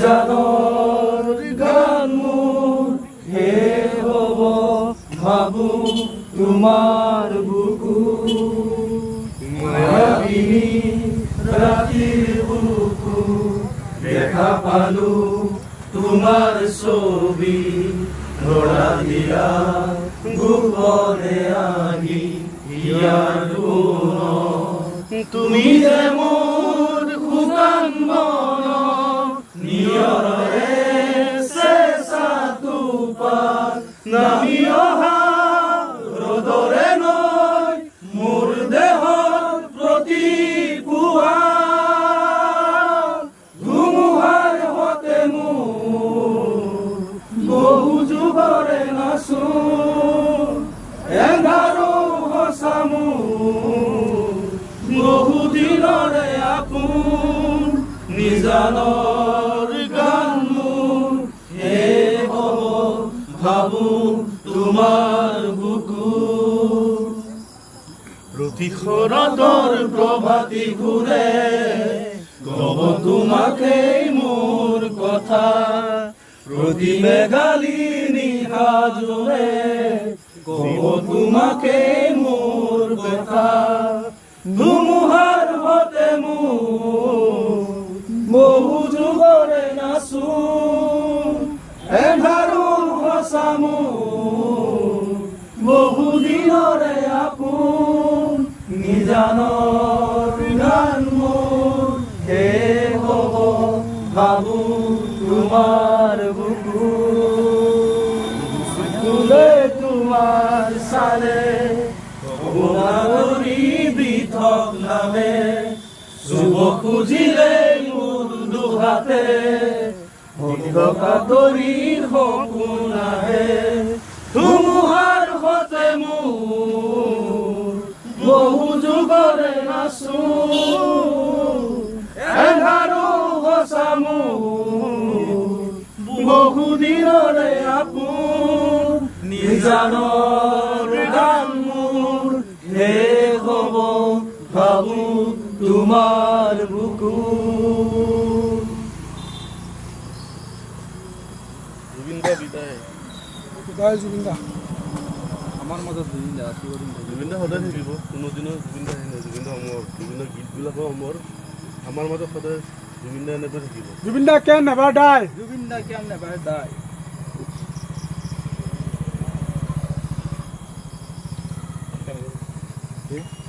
নিজানৰ গান মোৰ শেষ হ'ব ভাবো তোমাৰ বুকু মায়াবিনী ৰাতিৰ বুকু দেখা পালো তোমাৰ ছবি নৰা দিয়া গোপনে আহি ইয়াৰ তুমি যে মোৰ শুকান মন নিয়ৰে চেঁচা টোপাল নামি অহা ৰ'দৰে নৈ মোৰ দেহৰ প্ৰতি পুৱা ধুমুহাৰ হতে মোৰ বহু যুগৰে নাচো এন্ধাৰো সঁচা মোৰ বহু দিনৰে আপোন নিজানৰ গান মোৰ শেষ হ'ব ভাবো তোমাৰ বুকু প্ৰতি শৰতৰ প্ৰভাতী ঘূৰে কব তোমাকেই মোৰ কথা প্ৰতি মেঘালী নিশা জোৰে কব তোমাকেই মোৰ কথা ধুমুহাৰ হতে মোৰ বহু যুগৰে নাচো এন্ধাৰো সঁচা মোৰ বহু দিনৰে আপোন নিজানৰ গান মোৰ শেষ হ'ব ভাবো তোমাৰ বুকু চকুলে তোমাৰ চালে গুণাগৰী পৃথক নামে যুৱ খুজিলে মোৰ দুহাতে অন্ধকাতৰিৰ সপোন আহে ধুমুহাৰ হতে মোৰ বহু যুগৰে নাচো এন্ধাৰো সঁচা মোৰ বহু দিনৰে আপোন নিজানৰ গান মোৰ শেষ হ'ব ভাবো তোমাৰ বুকু জুবিনদা বিদায় জুবিনদা আমাৰ মাজত জুবিনদা সদায় থাকিব কোনোদিনো জুবিনদা জুবিনদা অমৰ জুবিনদাৰ গীতবিলাকো অমৰ আমাৰ মাজত সদায় জুবিনদা এনেকৈ থাকিব জুবিনদা কেন নেভাৰ ডাই জুবিনদা কেন নেভাৰ ডাই Okay.